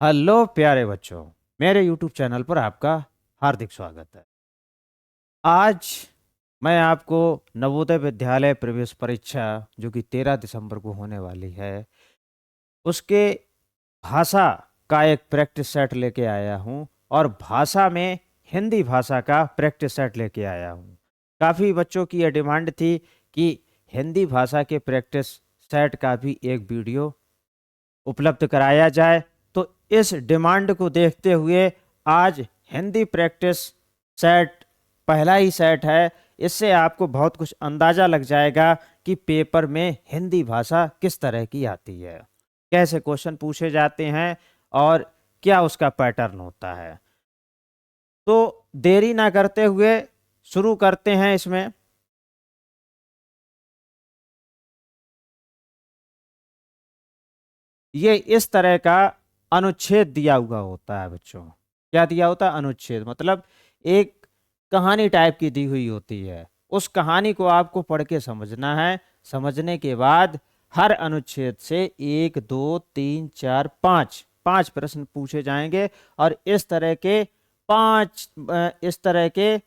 Hello प्यारे बच्चों, मेरे YouTube चैनल पर आपका हार्दिक स्वागत है। आज मैं आपको नवोदय विद्यालय प्रवेश परीक्षा जो कि 13 दिसंबर को होने वाली है, उसके भाषा का एक प्रैक्टिस सेट लेके आया हूँ और भाषा में हिंदी भाषा का प्रैक्टिस सेट लेके आया हूँ। काफ़ी बच्चों की यह डिमांड थी कि हिंदी भाषा के प्रैक्टिस सेट का भी एक वीडियो उपलब्ध कराया जाए। तो इस डिमांड को देखते हुए आज हिंदी प्रैक्टिस सेट पहला ही सेट है। इससे आपको बहुत कुछ अंदाज़ा लग जाएगा कि पेपर में हिंदी भाषा किस तरह की आती है, कैसे क्वेश्चन पूछे जाते हैं और क्या उसका पैटर्न होता है। तो देरी ना करते हुए शुरू करते हैं इसमें। ये इस तरह का अनुच्छेद दिया हुआ होता है बच्चों। क्या दिया होता है? अनुच्छेद मतलब एक कहानी टाइप की दी हुई होती है। उस कहानी को आपको पढ़ के समझना है। समझने के बाद हर अनुच्छेद से 1 2 3 4 5 प्रश्न पूछे जाएंगे और इस तरह के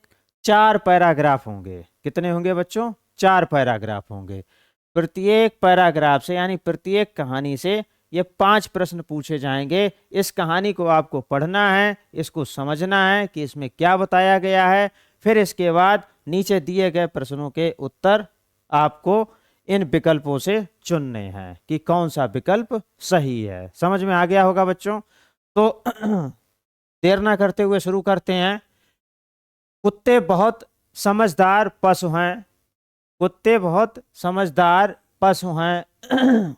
4 पैराग्राफ होंगे। कितने होंगे बच्चों? 4 पैराग्राफ होंगे। प्रत्येक पैराग्राफ से यानी प्रत्येक कहानी से ये 5 प्रश्न पूछे जाएंगे। इस कहानी को आपको पढ़ना है, इसको समझना है कि इसमें क्या बताया गया है। फिर इसके बाद नीचे दिए गए प्रश्नों के उत्तर आपको इन विकल्पों से चुनने हैं कि कौन सा विकल्प सही है। समझ में आ गया होगा बच्चों। तो देर ना करते हुए शुरू करते हैं। कुत्ते बहुत समझदार पशु हैं। कुत्ते बहुत समझदार पशु हैं।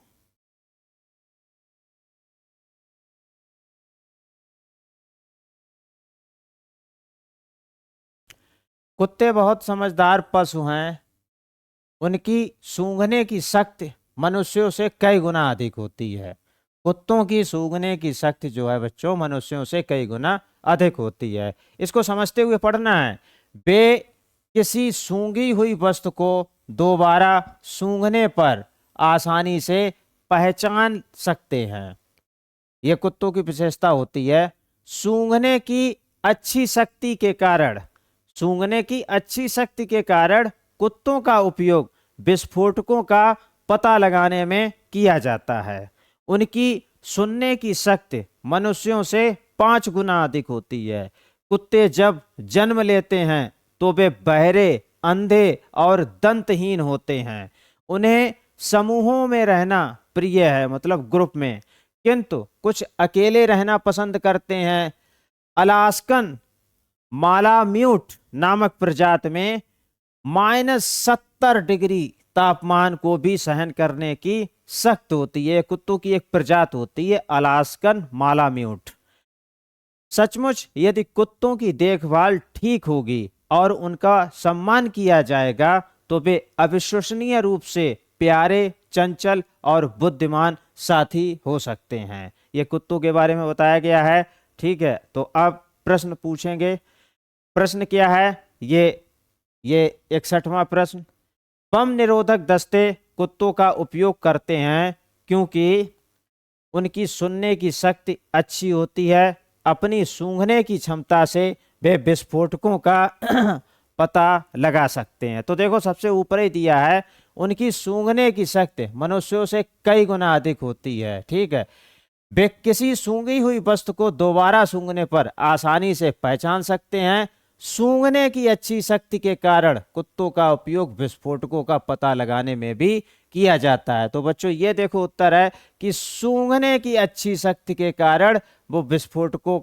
कुत्ते बहुत समझदार पशु हैं। उनकी सूंघने की शक्ति मनुष्यों से कई गुना अधिक होती है। कुत्तों की सूंघने की शक्ति जो है बच्चों मनुष्यों से कई गुना अधिक होती है। इसको समझते हुए पढ़ना है। वे किसी सूंघी हुई वस्तु को दोबारा सूंघने पर आसानी से पहचान सकते हैं। यह कुत्तों की विशेषता होती है। सूंघने की अच्छी शक्ति के कारण सूंघने की अच्छी शक्ति के कारण कुत्तों का उपयोग विस्फोटकों का पता लगाने में किया जाता है। उनकी सुनने की शक्ति मनुष्यों से 5 गुना अधिक होती है। कुत्ते जब जन्म लेते हैं तो वे बहरे, अंधे और दंतहीन होते हैं। उन्हें समूहों में रहना प्रिय है, मतलब ग्रुप में, किंतु कुछ अकेले रहना पसंद करते हैं। अलास्कन मालाम्यूट नामक प्रजाति में -70 डिग्री तापमान को भी सहन करने की शक्त होती है। कुत्तों की एक प्रजाति होती है अलास्कन मालाम्यूट। सचमुच यदि कुत्तों की देखभाल ठीक होगी और उनका सम्मान किया जाएगा तो वे अविश्वसनीय रूप से प्यारे, चंचल और बुद्धिमान साथी हो सकते हैं। ये कुत्तों के बारे में बताया गया है। ठीक है, तो अब प्रश्न पूछेंगे। प्रश्न क्या है? ये 61वां प्रश्न। बम निरोधक दस्ते कुत्तों का उपयोग करते हैं क्योंकि उनकी सुनने की शक्ति अच्छी होती है। अपनी सूंघने की क्षमता से वे विस्फोटकों का पता लगा सकते हैं। तो देखो सबसे ऊपर ही दिया है उनकी सूंघने की शक्ति मनुष्यों से कई गुना अधिक होती है। ठीक है, वे किसी सूंघी हुई वस्तु को दोबारा सूंघने पर आसानी से पहचान सकते हैं। सूंघने की अच्छी शक्ति के कारण कुत्तों का उपयोग विस्फोटकों का पता लगाने में भी किया जाता है। तो बच्चों ये देखो उत्तर है कि सूंघने की अच्छी शक्ति के कारण वो विस्फोटकों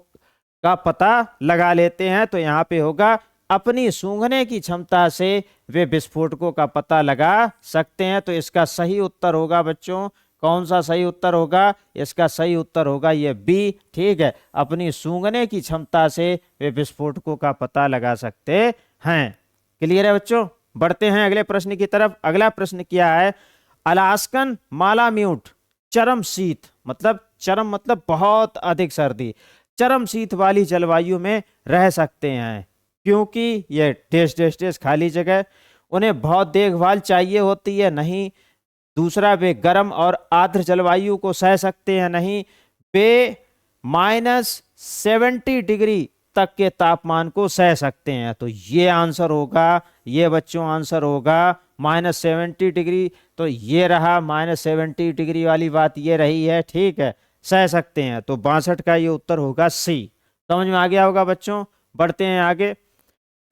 का पता लगा लेते हैं। तो यहाँ पे होगा अपनी सूंघने की क्षमता से वे विस्फोटकों का पता लगा सकते हैं। तो इसका सही उत्तर होगा बच्चों, कौन सा सही उत्तर होगा? इसका सही उत्तर होगा ये बी। ठीक है, अपनी सूंघने की क्षमता से वे विस्फोटकों का पता लगा सकते हैं। क्लियर है बच्चों? बढ़ते हैं अगले प्रश्न की तरफ। अगला प्रश्न क्या है? अलास्कन मालाम्यूट चरम शीत मतलब बहुत अधिक सर्दी, चरम शीत वाली जलवायु में रह सकते हैं क्योंकि ये टेस्ट खाली जगह, उन्हें बहुत देखभाल चाहिए होती है नहीं। दूसरा, वे गर्म और आर्द्र जलवायु को सह सकते हैं नहीं। वे -70 डिग्री तक के तापमान को सह सकते हैं। तो ये आंसर होगा, ये बच्चों आंसर होगा -70 डिग्री। तो ये रहा -70 डिग्री वाली बात, ये रही है, ठीक है, सह सकते हैं। तो 62 का ये उत्तर होगा सी। समझ में आ गया होगा बच्चों। बढ़ते हैं आगे।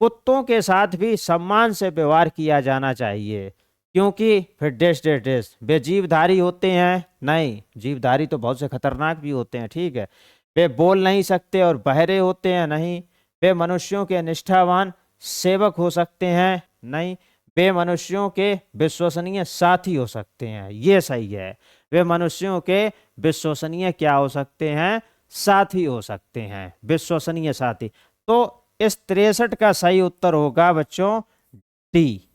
कुत्तों के साथ भी सम्मान से व्यवहार किया जाना चाहिए, क्योंकि फिर डैश डैश डैश, वे जीवधारी होते हैं। नहीं, जीवधारी तो बहुत से खतरनाक भी होते हैं, ठीक है। वे बोल नहीं सकते और बहरे होते हैं। नहीं। वे मनुष्यों के निष्ठावान सेवक हो सकते हैं। नहीं। वे मनुष्यों के विश्वसनीय साथी हो सकते हैं। ये सही है। वे मनुष्यों के विश्वसनीय क्या हो सकते हैं? साथी हो सकते हैं, विश्वसनीय साथी। तो इस 63 का सही उत्तर होगा बच्चों डी,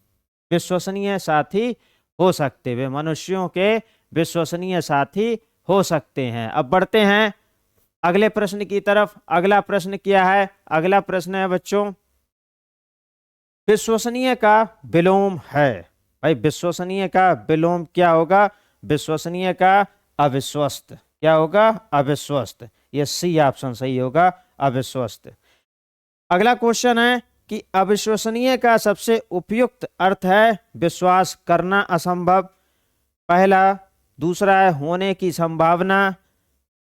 विश्वसनीय साथी हो सकते, वे मनुष्यों के विश्वसनीय साथी हो सकते हैं। अब बढ़ते हैं अगले प्रश्न की तरफ। अगला प्रश्न क्या है? अगला प्रश्न है बच्चों, विश्वसनीय का विलोम है। भाई विश्वसनीय का विलोम क्या होगा? विश्वसनीय का अविश्वस्त। क्या होगा? अविश्वस्त। ये सी ऑप्शन सही होगा, अविश्वस्त। अगला क्वेश्चन है कि अविश्वसनीय का सबसे उपयुक्त अर्थ है विश्वास करना असंभव, पहला। दूसरा है होने की संभावना,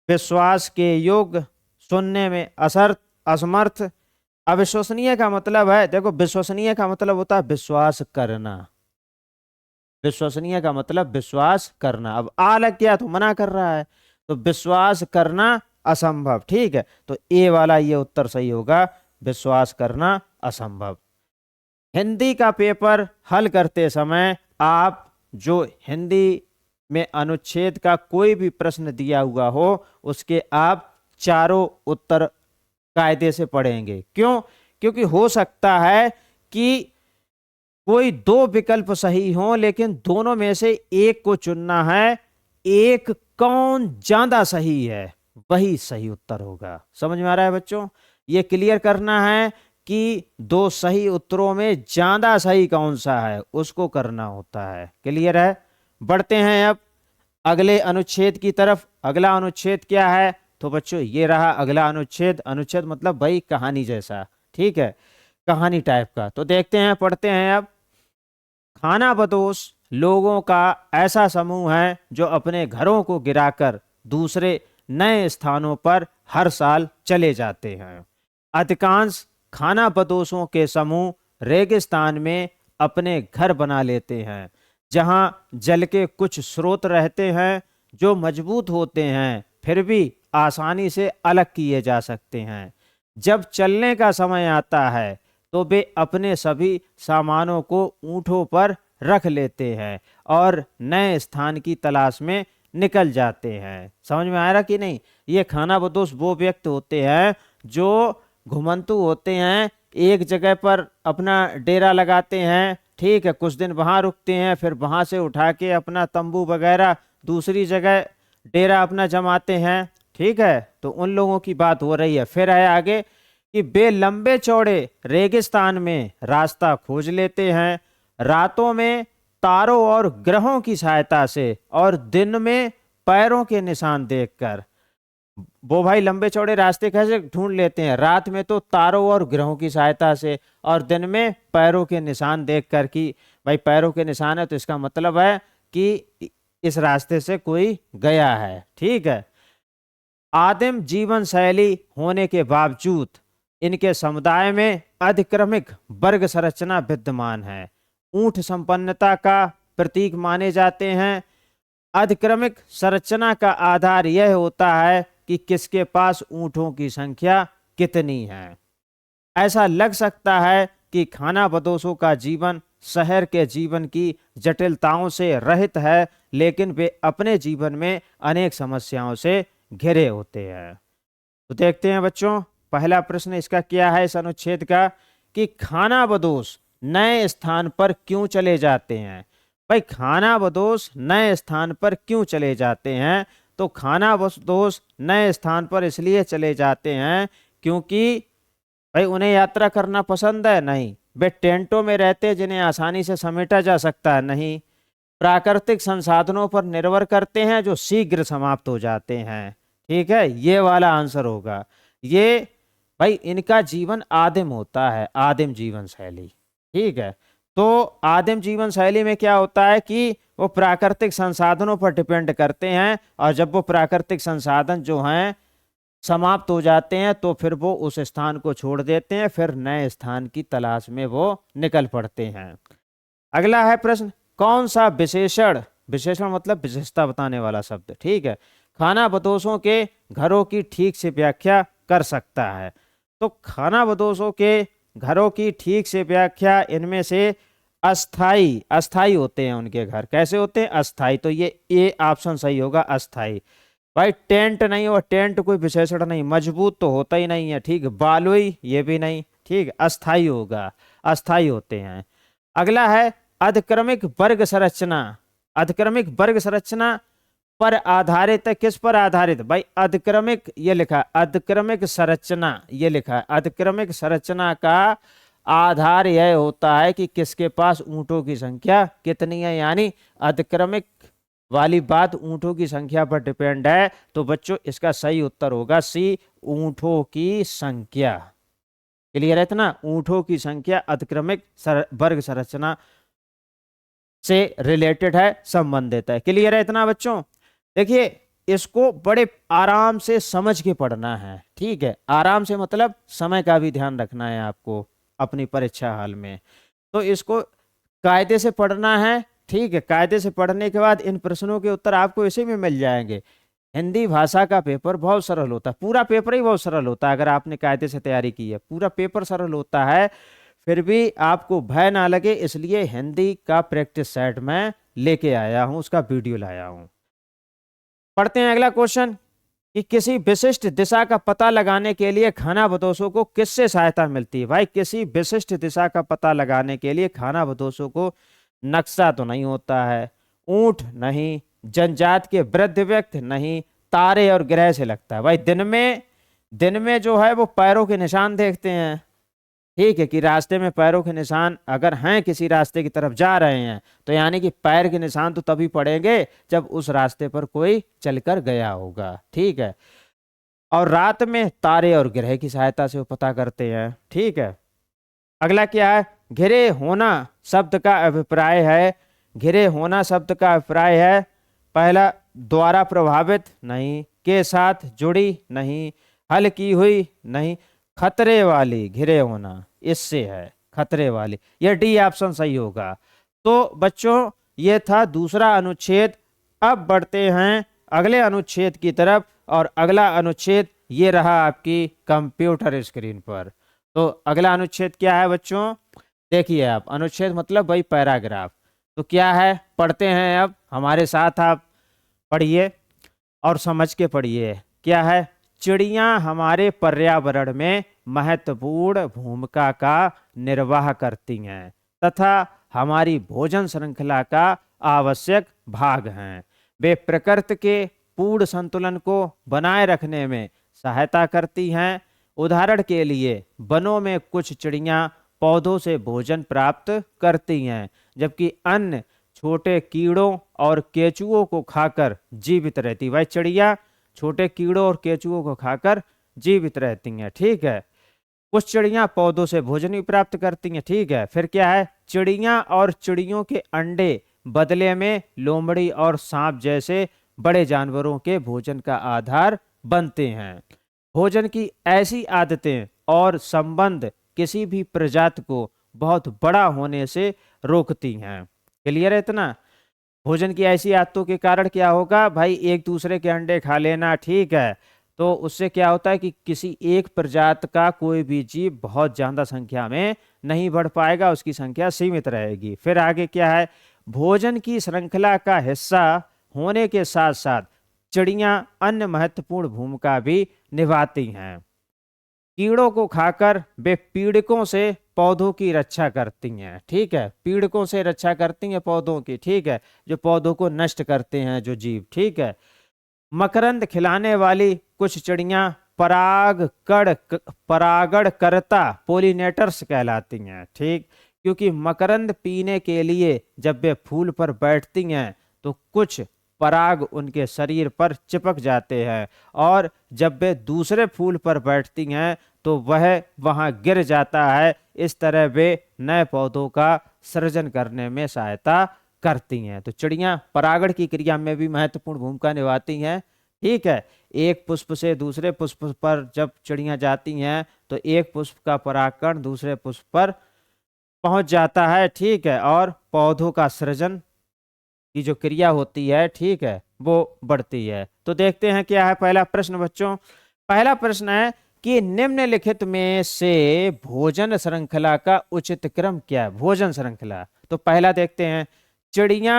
विश्वास के योग्य, सुनने में असमर्थ। अविश्वसनीय का मतलब है, देखो विश्वसनीय का मतलब होता है विश्वास करना। विश्वसनीय का मतलब विश्वास करना। अब आ लग गया तो मना कर रहा है, तो विश्वास करना असंभव, ठीक है। तो ए वाला ये उत्तर सही होगा, विश्वास करना असंभव। हिंदी का पेपर हल करते समय आप जो हिंदी में अनुच्छेद का कोई भी प्रश्न दिया हुआ हो, उसके आप चारों उत्तर कायदे से पढ़ेंगे। क्यों? क्योंकि हो सकता है कि कोई दो विकल्प सही हो, लेकिन दोनों में से एक को चुनना है। एक कौन ज्यादा सही है, वही सही उत्तर होगा। समझ में आ रहा है बच्चों? ये क्लियर करना है कि दो सही उत्तरों में ज्यादा सही कौन सा है, उसको करना होता है। क्लियर है? बढ़ते हैं अब अगले अनुच्छेद की तरफ। अगला अनुच्छेद क्या है? तो बच्चों ये रहा अगला अनुच्छेद। अनुच्छेद मतलब भाई कहानी जैसा, ठीक है, कहानी टाइप का। तो देखते हैं, पढ़ते हैं अब। खानाबदोश लोगों का ऐसा समूह है जो अपने घरों को गिराकर दूसरे नए स्थानों पर हर साल चले जाते हैं। अधिकांश खानाबदोशों के समूह रेगिस्तान में अपने घर बना लेते हैं, जहां जल के कुछ स्रोत रहते हैं जो मजबूत होते हैं, फिर भी आसानी से अलग किए जा सकते हैं। जब चलने का समय आता है तो वे अपने सभी सामानों को ऊंटों पर रख लेते हैं और नए स्थान की तलाश में निकल जाते हैं। समझ में आ रहा कि नहीं? ये खानाबदोश वो व्यक्ति होते हैं जो घुमंतू होते हैं, एक जगह पर अपना डेरा लगाते हैं, ठीक है, कुछ दिन वहां रुकते हैं, फिर वहां से उठा के अपना तंबू वगैरह दूसरी जगह डेरा अपना जमाते हैं, ठीक है। तो उन लोगों की बात हो रही है। फिर है आगे कि वे लंबे चौड़े रेगिस्तान में रास्ता खोज लेते हैं, रातों में तारों और ग्रहों की सहायता से और दिन में पैरों के निशान देखकर। वो भाई लंबे चौड़े रास्ते कैसे ढूंढ लेते हैं? रात में तो तारों और ग्रहों की सहायता से, और दिन में पैरों के निशान देखकर। कि भाई पैरों के निशान है तो इसका मतलब है कि इस रास्ते से कोई गया है, ठीक है। आदिम जीवन शैली होने के बावजूद इनके समुदाय में अधिक्रमिक वर्ग संरचना विद्यमान है। ऊंट संपन्नता का प्रतीक माने जाते हैं। अधिक्रमिक संरचना का आधार यह होता है कि किसके पास ऊंटों की संख्या कितनी है। ऐसा लग सकता है कि खानाबदोशों का जीवन शहर के जीवन की जटिलताओं से रहित है, लेकिन वे अपने जीवन में अनेक समस्याओं से घिरे होते हैं। तो देखते हैं बच्चों, पहला प्रश्न इसका क्या है इस अनुच्छेद का, कि खानाबदोश नए स्थान पर क्यों चले जाते हैं। भाई खानाबदोश नए स्थान पर क्यों चले जाते हैं? तो खानाबदोश नए स्थान पर इसलिए चले जाते हैं क्योंकि भाई उन्हें यात्रा करना पसंद है? नहीं। वे टेंटों में रहते जिन्हें आसानी से समेटा जा सकता है? नहीं। प्राकृतिक संसाधनों पर निर्भर करते हैं जो शीघ्र समाप्त हो जाते हैं? ठीक है, ये वाला आंसर होगा। ये भाई इनका जीवन आदिम होता है, आदिम जीवन शैली। ठीक है, तो आदिम जीवन शैली में क्या होता है कि वो प्राकृतिक संसाधनों पर डिपेंड करते हैं, और जब वो प्राकृतिक संसाधन जो हैं समाप्त हो जाते हैं तो फिर वो उस स्थान को छोड़ देते हैं, फिर नए स्थान की तलाश में वो निकल पड़ते हैं। अगला है प्रश्न, कौन सा विशेषण, विशेषण मतलब विशेषता बताने वाला शब्द, ठीक है, खानाबदोशों के घरों की ठीक से व्याख्या कर सकता है? तो खानाबदोशों के घरों की ठीक से व्याख्या, इनमें से अस्थाई, अस्थाई होते हैं उनके घर। कैसे होते हैं? अस्थाई। तो ये ए ऑप्शन सही होगा, अस्थाई। भाई टेंट नहीं, और टेंट कोई विशेषण नहीं, मजबूत तो होता ही नहीं है, ठीक। बालुई, ये भी नहीं, ठीक, अस्थाई होगा, अस्थाई होते हैं। अगला है अधिक्रमिक वर्ग संरचना। अधिक्रमिक वर्ग संरचना पर आधारित है, किस पर आधारित? भाई अधिक्रमिक, ये लिखा है अधिक्रमिक संरचना, ये लिखा है अधिक्रमिक संरचना का आधार यह होता है कि किसके पास ऊंटों की संख्या कितनी है, यानी अधिक्रमिक वाली बात ऊंटों की संख्या पर डिपेंड है। तो बच्चों इसका सही उत्तर होगा सी, ऊंटों की संख्या। क्लियर है इतना? ऊंटों की संख्या अधिक्रमिक वर्ग संरचना से रिलेटेड है, संबंधित है। क्लियर है इतना बच्चों? देखिए इसको बड़े आराम से समझ के पढ़ना है, ठीक है, आराम से मतलब समय का भी ध्यान रखना है आपको अपनी परीक्षा हाल में। तो इसको कायदे से पढ़ना है, ठीक है। कायदे से पढ़ने के बाद इन प्रश्नों के उत्तर आपको इसी में मिल जाएंगे। हिंदी भाषा का पेपर बहुत सरल होता है, पूरा पेपर ही बहुत सरल होता है अगर आपने कायदे से तैयारी की है, पूरा पेपर सरल होता है। फिर भी आपको भय ना लगे इसलिए हिंदी का प्रैक्टिस सेट मैं लेके आया हूं, उसका वीडियो लाया हूं। पढ़ते हैं अगला क्वेश्चन कि किसी विशिष्ट दिशा का पता लगाने के लिए खानाबदोशों को किससे सहायता मिलती है? भाई किसी विशिष्ट दिशा का पता लगाने के लिए खानाबदोशों को नक्शा तो नहीं होता है, ऊंट नहीं, जनजात के वृद्ध व्यक्ति नहीं, तारे और ग्रह से लगता है। भाई दिन में जो है वो पैरों के निशान देखते हैं, ठीक है, कि रास्ते में पैरों के निशान अगर हैं, किसी रास्ते की तरफ जा रहे हैं तो यानी कि पैर के निशान तो तभी पड़ेंगे जब उस रास्ते पर कोई चलकर गया होगा, ठीक है। और रात में तारे और ग्रह की सहायता से वो पता करते हैं, ठीक है। अगला क्या है? घिरे होना शब्द का अभिप्राय है, घिरे होना शब्द का अभिप्राय है, पहला द्वारा प्रभावित नहीं, के साथ जुड़ी नहीं, हल की हुई नहीं, खतरे वाली, घिरे होना इससे है, खतरे वाली, यह डी ऑप्शन सही होगा। तो बच्चों ये था दूसरा अनुच्छेद। अब बढ़ते हैं अगले अनुच्छेद की तरफ, और अगला अनुच्छेद ये रहा आपकी कंप्यूटर स्क्रीन पर। तो अगला अनुच्छेद क्या है बच्चों? देखिए आप, अनुच्छेद मतलब भाई पैराग्राफ। तो क्या है पढ़ते हैं, अब हमारे साथ आप पढ़िए और समझ के पढ़िए। क्या है? चिड़ियां हमारे पर्यावरण में महत्वपूर्ण भूमिका का निर्वाह करती हैं तथा हमारी भोजन श्रृंखला का आवश्यक भाग हैं। वे प्रकृति के पूर्ण संतुलन को बनाए रखने में सहायता करती हैं। उदाहरण के लिए वनों में कुछ चिड़ियां पौधों से भोजन प्राप्त करती हैं, जबकि अन्य छोटे कीड़ों और केचुओं को खाकर जीवित रहती। भाई चिड़िया छोटे कीड़ों और केचुओं को खाकर जीवित रहती हैं, ठीक है। कुछ चिड़ियां पौधों से भोजन भी प्राप्त करती हैं, ठीक है। फिर क्या है? चिड़ियां और चिड़ियों के अंडे बदले में लोमड़ी और सांप जैसे बड़े जानवरों के भोजन का आधार बनते हैं। भोजन की ऐसी आदतें और संबंध किसी भी प्रजाति को बहुत बड़ा होने से रोकती हैं। क्लियर है इतना? भोजन की ऐसी आदतों के कारण क्या होगा भाई? एक दूसरे के अंडे खा लेना, ठीक है, तो उससे क्या होता है कि किसी एक प्रजाति का कोई भी जीव बहुत ज्यादा संख्या में नहीं बढ़ पाएगा, उसकी संख्या सीमित रहेगी। फिर आगे क्या है? भोजन की श्रृंखला का हिस्सा होने के साथ साथ चिड़ियां अन्य महत्वपूर्ण भूमिका भी निभाती हैं। कीड़ों को खाकर वे पीड़कों से पौधों की रक्षा करती हैं, ठीक है, पीड़कों से रक्षा करती हैं पौधों की, ठीक है, जो पौधों को नष्ट करते हैं जो जीव, ठीक है। मकरंद खिलाने वाली कुछ चिड़ियां परागणकर्ता पोलिनेटर्स कहलाती हैं, ठीक, क्योंकि मकरंद पीने के लिए जब वे फूल पर बैठती हैं तो कुछ पराग उनके शरीर पर चिपक जाते हैं और जब वे दूसरे फूल पर बैठती हैं तो वह वहां गिर जाता है। इस तरह वे नए पौधों का सृजन करने में सहायता करती हैं। तो चिड़ियां परागण की क्रिया में भी महत्वपूर्ण भूमिका निभाती हैं। ठीक है, एक पुष्प से दूसरे पुष्प पर जब चिड़ियां जाती हैं तो एक पुष्प का परागकण दूसरे पुष्प पर पहुंच जाता है। ठीक है, और पौधों का सृजन की जो क्रिया होती है, ठीक है, वो बढ़ती है। तो देखते हैं क्या है पहला प्रश्न बच्चों। पहला प्रश्न है कि निम्नलिखित में से भोजन श्रृंखला का उचित क्रम क्या है। भोजन श्रृंखला, तो पहला देखते हैं चिड़िया,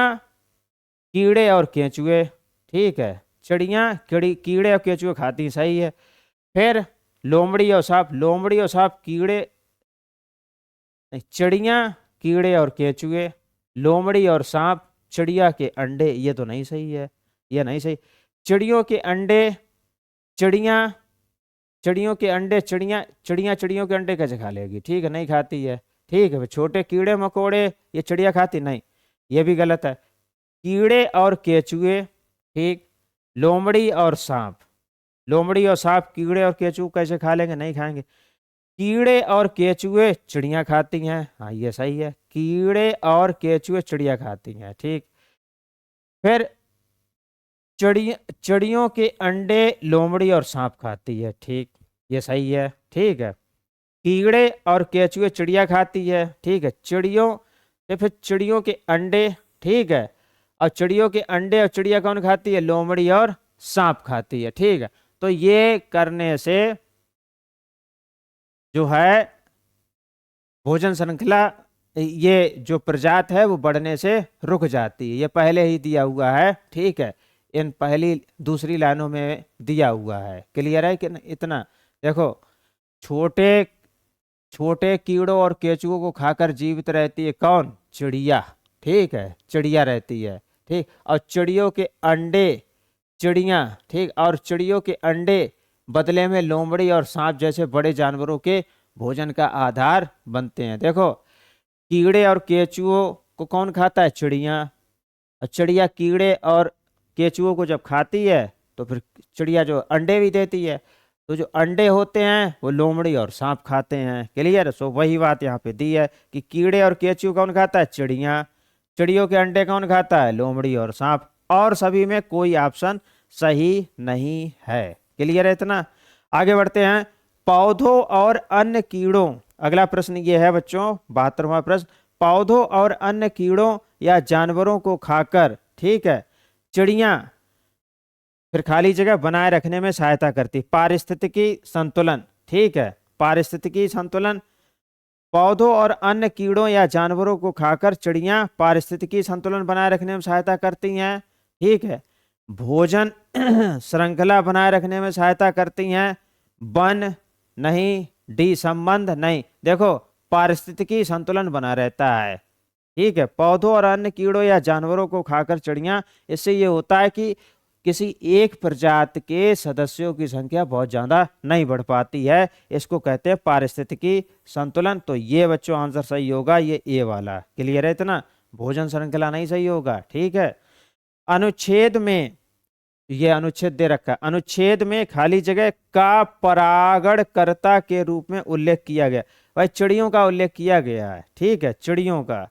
कीड़े और केंचुए। ठीक है, चिड़िया कीड़े और केंचुए खाती, सही है। फिर लोमड़ी और सांप, लोमड़ी और सांप कीड़े, चिड़िया कीड़े और केंचुए, लोमड़ी और सांप चिड़िया के अंडे, ये तो नहीं सही है, ये नहीं सही। चिड़ियों के अंडे, चिड़ियों के अंडे, चिड़ियों के अंडे कैसे खा लेगी। ठीक है, नहीं खाती है। ठीक है, छोटे कीड़े मकोड़े ये चिड़िया खाती, नहीं, ये भी गलत है। कीड़े और केंचुए, ठीक। लोमड़ी और सांप, लोमड़ी और सांप कीड़े और केंचुए कैसे खा लेंगे, नहीं खाएंगे। कीड़े और केंचुए चिड़िया खाती हैं, हाँ ये सही है, कीड़े और केंचुए चिड़िया खाती हैं। ठीक, फिर चिड़ियों के अंडे लोमड़ी और सांप खाती है। ठीक, ये सही है। ठीक है, कीड़े और केंचुए चिड़िया खाती है। ठीक है, फिर चिड़ियों के अंडे, ठीक है, और चिड़ियों के अंडे और चिड़िया कौन खाती है, लोमड़ी और सांप खाती है। ठीक है, तो ये करने से जो है भोजन श्रृंखला, ये जो प्रजाति है वो बढ़ने से रुक जाती है। ये पहले ही दिया हुआ है। ठीक है, इन पहली दूसरी लाइनों में दिया हुआ है। क्लियर है कि इतना। देखो, छोटे छोटे कीड़ों और केंचुओं को खाकर जीवित रहती है कौन, चिड़िया। ठीक है, चिड़िया रहती है। ठीक, और चिड़ियों के अंडे, चिड़िया, ठीक, और चिड़ियों के अंडे बदले में लोमड़ी और सांप जैसे बड़े जानवरों के भोजन का आधार बनते हैं। देखो, कीड़े और केंचुओं को कौन खाता है, चिड़िया। और चिड़िया कीड़े और केंचुओं को जब खाती है तो फिर चिड़िया जो अंडे भी देती है, तो जो अंडे होते हैं वो लोमड़ी और सांप खाते हैं। क्लियर। सो वही बात यहाँ पे दी है कि कीड़े और केंचुए कौन खाता है, चिड़िया। चिड़ियों के अंडे कौन खाता है, लोमड़ी और सांप। और सभी में कोई ऑप्शन सही नहीं है। क्लियर है इतना। आगे बढ़ते हैं, पौधों और अन्य कीड़ों। अगला प्रश्न ये है बच्चों, 72वां प्रश्न। पौधों और अन्य कीड़ों या जानवरों को खाकर, ठीक है, चिड़िया फिर खाली जगह बनाए रखने में सहायता करती। पारिस्थितिकी संतुलन, ठीक है, पारिस्थितिकी संतुलन। पौधों और अन्य कीड़ों या जानवरों को खाकर चिड़िया पारिस्थितिकी संतुलन बनाए रखने में सहायता करती हैं। ठीक है, भोजन श्रृंखला बनाए रखने में सहायता करती हैं। वन नहीं, डी संबंध नहीं। देखो, पारिस्थितिकी संतुलन बना रहता है। ठीक है, पौधों और अन्य कीड़ों या जानवरों को खाकर चिड़िया, इससे ये होता है कि किसी एक प्रजाति के सदस्यों की संख्या बहुत ज्यादा नहीं बढ़ पाती है। इसको कहते हैं पारिस्थितिकी संतुलन। तो ये बच्चों आंसर सही होगा, ये ए वाला। क्लियर है इतना। भोजन श्रृंखला नहीं सही होगा। ठीक है, अनुच्छेद में, ये अनुच्छेद दे रखा है, अनुच्छेद में खाली जगह का परागणकर्ता के रूप में उल्लेख किया गया। भाई चिड़ियों का उल्लेख किया गया है। ठीक है, चिड़ियों का,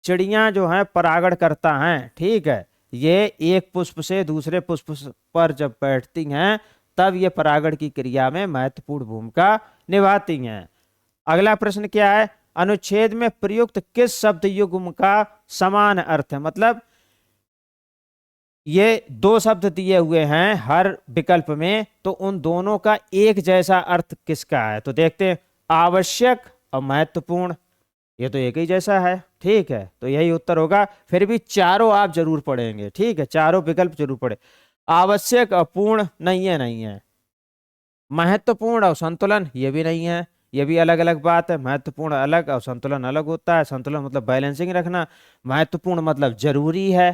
चिड़ियां जो है परागण करता हैं। ठीक है, ये एक पुष्प से दूसरे पुष्प पर जब बैठती हैं तब ये परागण की क्रिया में महत्वपूर्ण भूमिका निभाती हैं। अगला प्रश्न क्या है, अनुच्छेद में प्रयुक्त किस शब्द युग्म का समान अर्थ है। मतलब ये दो शब्द दिए हुए हैं हर विकल्प में, तो उन दोनों का एक जैसा अर्थ किसका है। तो देखते हैं, आवश्यक और महत्वपूर्ण, ये तो एक ही जैसा है। ठीक है, तो यही उत्तर होगा। फिर भी चारों आप जरूर पढ़ेंगे। ठीक है, चारों विकल्प जरूर पढ़े। आवश्यक और पूर्ण नहीं है, नहीं है। महत्वपूर्ण और संतुलन, ये भी नहीं है, ये भी अलग अलग बात है। महत्वपूर्ण अलग और संतुलन अलग होता है। संतुलन मतलब बैलेंसिंग रखना, महत्वपूर्ण मतलब जरूरी है।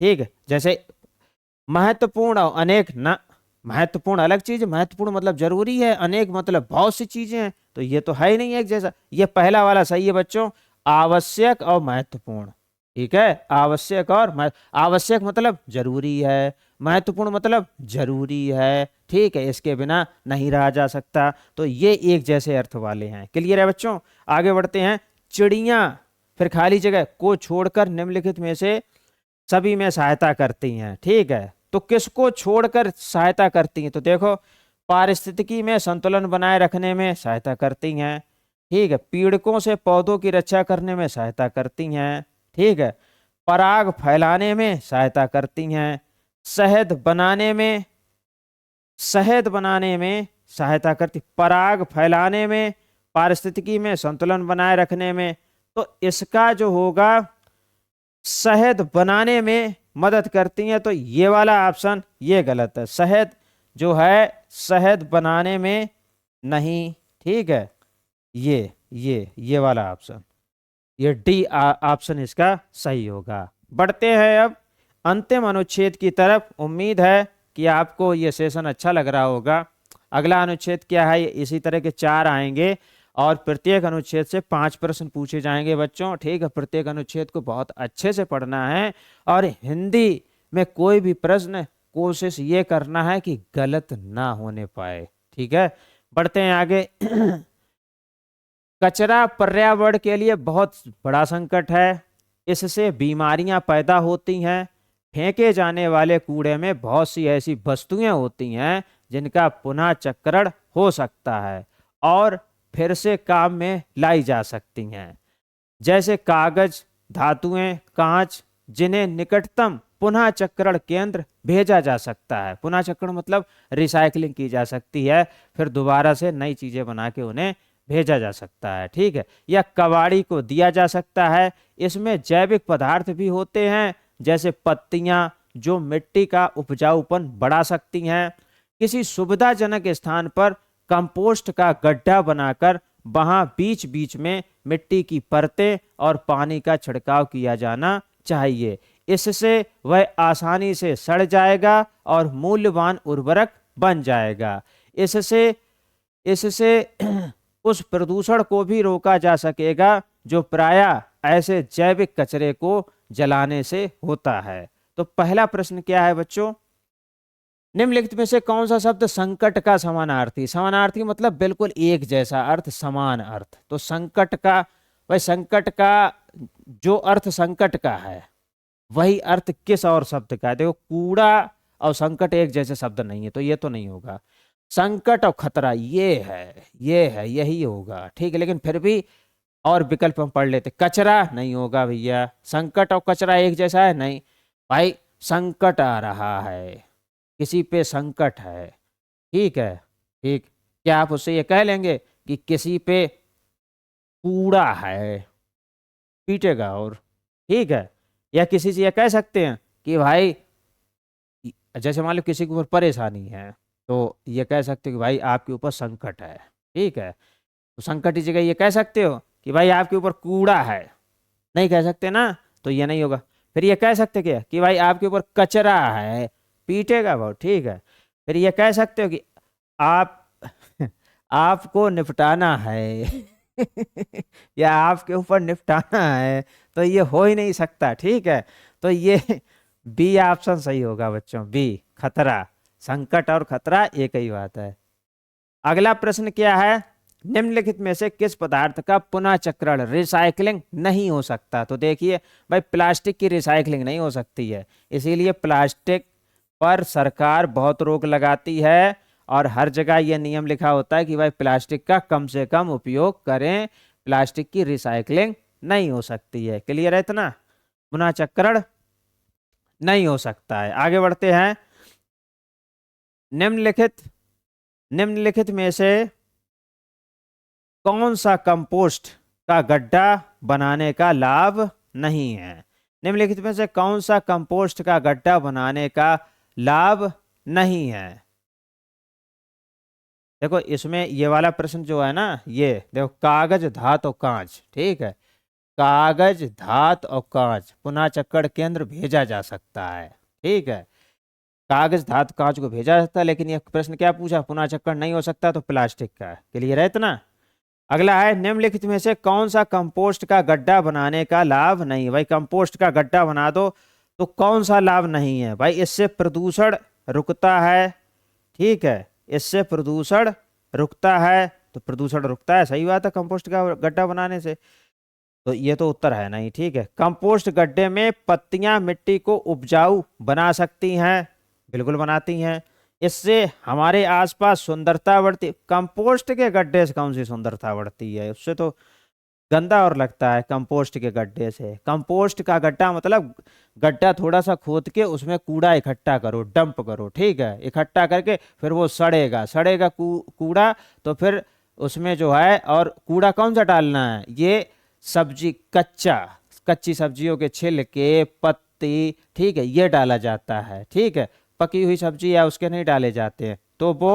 ठीक है, जैसे महत्वपूर्ण और अनेक ना, महत्वपूर्ण अलग चीज, महत्वपूर्ण मतलब जरूरी है, अनेक मतलब बहुत सी चीजें हैं। तो ये तो है ही नहीं एक जैसा। ये पहला वाला सही है बच्चों, आवश्यक और महत्वपूर्ण। ठीक है, आवश्यक और आवश्यक मतलब जरूरी है, महत्वपूर्ण मतलब जरूरी है, ठीक है, इसके बिना नहीं रहा जा सकता। तो ये एक जैसे अर्थ वाले हैं। क्लियर है बच्चों? आगे बढ़ते हैं। चिड़िया, फिर खाली जगह को छोड़कर निम्नलिखित में से सभी में सहायता करती हैं। ठीक है, तो किसको छोड़कर सहायता करती हैं? तो देखो, पारिस्थितिकी में संतुलन बनाए रखने में सहायता करती हैं। ठीक है, पीड़कों से पौधों की रक्षा करने में सहायता करती हैं। ठीक है, पराग फैलाने में सहायता करती हैं, शहद बनाने में सहायता करती, पराग फैलाने में, पारिस्थितिकी में संतुलन बनाए रखने में। तो इसका जो होगा शहद बनाने में मदद करती हैं, तो ये वाला ऑप्शन ये गलत है। शहद जो है शहद बनाने में नहीं। ठीक है, ये वाला ऑप्शन, ये डी ऑप्शन इसका सही होगा। बढ़ते हैं अब अंतिम अनुच्छेद की तरफ। उम्मीद है कि आपको ये सेशन अच्छा लग रहा होगा। अगला अनुच्छेद क्या है? इसी तरह के 4 आएंगे और प्रत्येक अनुच्छेद से 5 प्रश्न पूछे जाएंगे बच्चों। ठीक है, प्रत्येक अनुच्छेद को बहुत अच्छे से पढ़ना है और हिंदी में कोई भी प्रश्न कोशिश ये करना है कि गलत ना होने पाए। ठीक है, बढ़ते हैं आगे। कचरा पर्यावरण के लिए बहुत बड़ा संकट है। इससे बीमारियां पैदा होती हैं। फेंके जाने वाले कूड़े में बहुत सी ऐसी वस्तुएं होती हैं जिनका पुनः चक्रण हो सकता है और फिर से काम में लाई जा सकती हैं, जैसे कागज, धातुएं, कांच, जिन्हें निकटतम पुनः चक्रण केंद्र भेजा जा सकता है। पुनः चक्रण मतलब रिसाइकलिंग की जा सकती है, फिर दोबारा से नई चीजें बना के उन्हें भेजा जा सकता है। ठीक है, या कबाड़ी को दिया जा सकता है। इसमें जैविक पदार्थ भी होते हैं, जैसे पत्तियां, जो मिट्टी का उपजाऊपन बढ़ा सकती हैं। किसी सुविधाजनक स्थान पर कंपोस्ट का गड्ढा बनाकर वहां बीच बीच में मिट्टी की परतें और पानी का छिड़काव किया जाना चाहिए। इससे वह आसानी से सड़ जाएगा और मूल्यवान उर्वरक बन जाएगा। इससे इससे उस प्रदूषण को भी रोका जा सकेगा जो प्रायः ऐसे जैविक कचरे को जलाने से होता है। तो पहला प्रश्न क्या है बच्चों? निम्नलिखित में से कौन सा शब्द संकट का समानार्थी? समानार्थी मतलब बिल्कुल एक जैसा अर्थ, समान अर्थ। तो संकट का, भाई संकट का जो अर्थ संकट का है वही अर्थ किस और शब्द का है? देखो, कूड़ा और संकट एक जैसे शब्द नहीं है, तो ये तो नहीं होगा। संकट और खतरा ये है यही होगा। ठीक है, लेकिन फिर भी और विकल्प हम पढ़ लेते। कचरा नहीं होगा भैया, संकट और कचरा एक जैसा है नहीं भाई। संकट आ रहा है, किसी पे संकट है। ठीक है, ठीक, क्या आप उससे ये कह लेंगे कि किसी पे कूड़ा है, पीटेगा? और ठीक है, या किसी से ये कह सकते हैं कि भाई, जैसे मान लो किसी के ऊपर परेशानी है, तो ये कह सकते हो कि भाई आपके ऊपर संकट है। ठीक है, तो संकट की जगह ये कह सकते हो कि भाई आपके ऊपर कूड़ा है, नहीं कह सकते ना, तो ये नहीं होगा। फिर ये कह सकते क्या कि भाई आपके ऊपर कचरा है, पीटेगा बहुत। ठीक है, फिर ये कह सकते हो कि आप आपको निपटाना है या आपके ऊपर निपटाना है, तो ये हो ही नहीं सकता। ठीक है, तो ये बी ऑप्शन सही होगा बच्चों, बी, खतरा। संकट और खतरा एक ही बात है। अगला प्रश्न क्या है? निम्नलिखित में से किस पदार्थ का पुनः चक्रण, रिसाइकलिंग नहीं हो सकता? तो देखिए भाई, प्लास्टिक की रिसाइकलिंग नहीं हो सकती है, इसीलिए प्लास्टिक पर सरकार बहुत रोक लगाती है और हर जगह यह नियम लिखा होता है कि भाई प्लास्टिक का कम से कम उपयोग करें, प्लास्टिक की रिसाइकलिंग नहीं हो सकती है। क्लियर है इतना? पुनः चक्रण नहीं हो सकता है। आगे बढ़ते हैं। निम्नलिखित में से कौन सा कंपोस्ट का गड्ढा बनाने का लाभ नहीं है? निम्नलिखित में से कौन सा कंपोस्ट का गड्ढा बनाने का लाभ नहीं है? देखो, इसमें ये वाला प्रश्न जो है ना, ये देखो, कागज, धात और कांच। ठीक है, कागज, धात और कांच पुनः चक्रण केंद्र भेजा जा सकता है। ठीक है, कागज, धात, कांच को भेजा जाता है, लेकिन ये प्रश्न क्या पूछा? पुनः चक्रण नहीं हो सकता, तो प्लास्टिक का है। क्लियर है इतना? अगला है निम्नलिखित में से कौन सा कंपोस्ट का गड्ढा बनाने का लाभ नहीं है। भाई कंपोस्ट का गड्ढा बना दो तो कौन सा लाभ नहीं है। भाई इससे प्रदूषण रुकता है, ठीक है, इससे प्रदूषण रुकता है, तो प्रदूषण रुकता है, सही बात है, कंपोस्ट का गड्ढा बनाने से। तो ये तो उत्तर है नहीं, ठीक है। कंपोस्ट गड्ढे में पत्तियां मिट्टी को उपजाऊ बना सकती हैं, बिल्कुल बनाती हैं। इससे हमारे आसपास सुंदरता बढ़ती। कंपोस्ट के गड्ढे से कौन सी सुंदरता बढ़ती है, उससे तो गंदा और लगता है कंपोस्ट के गड्ढे से। कंपोस्ट का गड्ढा मतलब गड्ढा थोड़ा सा खोद के उसमें कूड़ा इकट्ठा करो, डंप करो, ठीक है, इकट्ठा करके फिर वो सड़ेगा, सड़ेगा कूड़ा, तो फिर उसमें जो है, और कूड़ा कौन सा डालना है, ये सब्जी कच्ची सब्जियों के छिलके, पत्ती, ठीक है, ये डाला जाता है, ठीक है। पकी हुई सब्जी या उसके नहीं डाले जाते हैं, तो वो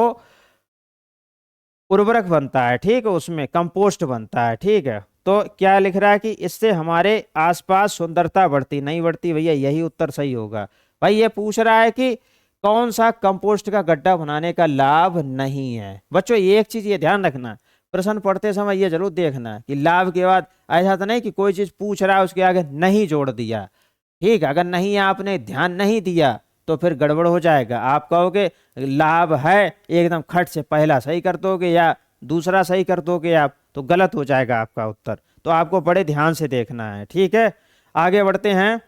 उर्वरक बनता है, ठीक है, उसमें कंपोस्ट बनता है, ठीक है। तो क्या लिख रहा है कि इससे हमारे आसपास सुंदरता बढ़ती, नहीं बढ़ती भैया, यही उत्तर सही होगा। भाई ये पूछ रहा है कि कौन सा कंपोस्ट का गड्ढा बनाने का लाभ नहीं है। बच्चों एक चीज ये ध्यान रखना, प्रश्न पढ़ते समय ये जरूर देखना कि लाभ के बाद ऐसा तो नहीं कि कोई चीज पूछ रहा है उसके आगे नहीं जोड़ दिया, ठीक है। अगर नहीं आपने ध्यान नहीं दिया तो फिर गड़बड़ हो जाएगा। आप कहोगे लाभ है, एकदम खट से पहला सही कर दोगे या दूसरा सही कर दोगे आप, तो गलत हो जाएगा आपका उत्तर। तो आपको बड़े ध्यान से देखना है, ठीक है। आगे बढ़ते हैं।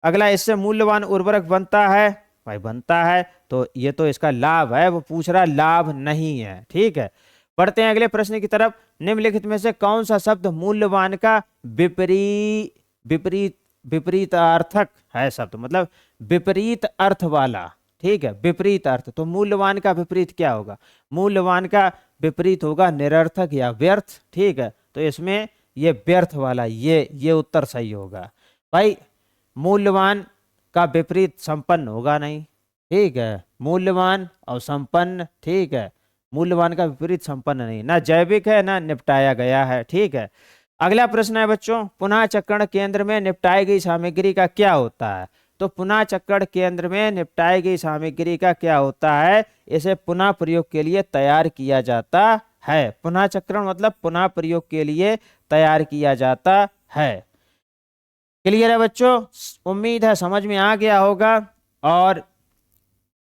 अगला, इससे मूल्यवान उर्वरक बनता है। भाई बनता है, तो ये तो इसका लाभ है, वो पूछ रहा लाभ नहीं है, ठीक है। बढ़ते हैं अगले प्रश्न की तरफ। निम्नलिखित में से कौन सा शब्द मूल्यवान का विपरीत विपरीतार्थक है शब्द, मतलब विपरीत अर्थ वाला, ठीक है, विपरीत अर्थ। तो मूल्यवान का विपरीत क्या होगा, मूल्यवान का विपरीत होगा निरर्थक या व्यर्थ, ठीक है। तो इसमें ये व्यर्थ वाला, ये उत्तर सही होगा। भाई मूल्यवान का विपरीत संपन्न होगा नहीं, ठीक है, मूल्यवान और संपन्न, ठीक है, मूल्यवान का विपरीत संपन्न नहीं, ना जैविक है ना निपटाया गया है, ठीक है। अगला प्रश्न है बच्चों, पुनः चक्रण केंद्र में निपटाई गई सामग्री का क्या होता है। तो पुनः चक्रण केंद्र में निपटाई गई सामग्री का क्या होता है, इसे पुनः प्रयोग के लिए तैयार किया जाता है। पुनः चक्रण मतलब पुनः प्रयोग के लिए तैयार किया जाता है। क्लियर है बच्चों, उम्मीद है समझ में आ गया होगा। और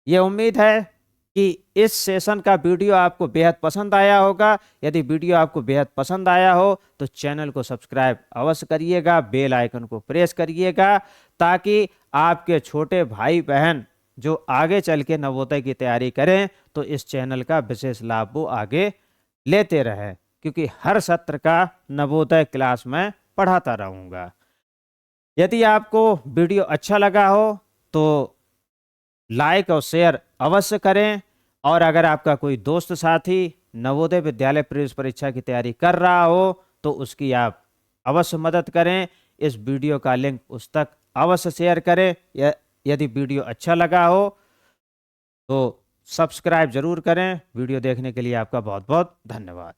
ये उम्मीद है कि इस सेशन का वीडियो आपको बेहद पसंद आया होगा। यदि वीडियो आपको बेहद पसंद आया हो तो चैनल को सब्सक्राइब अवश्य करिएगा, बेल आइकन को प्रेस करिएगा, ताकि आपके छोटे भाई बहन जो आगे चल के नवोदय की तैयारी करें तो इस चैनल का विशेष लाभ वो आगे लेते रहें, क्योंकि हर सत्र का नवोदय क्लास में पढ़ाता रहूँगा। यदि आपको वीडियो अच्छा लगा हो तो लाइक और शेयर अवश्य करें। और अगर आपका कोई दोस्त साथी नवोदय विद्यालय प्रवेश परीक्षा की तैयारी कर रहा हो तो उसकी आप अवश्य मदद करें। इस वीडियो का लिंक उस तक अवश्य शेयर करें। यदि वीडियो अच्छा लगा हो तो सब्सक्राइब जरूर करें। वीडियो देखने के लिए आपका बहुत बहुत धन्यवाद।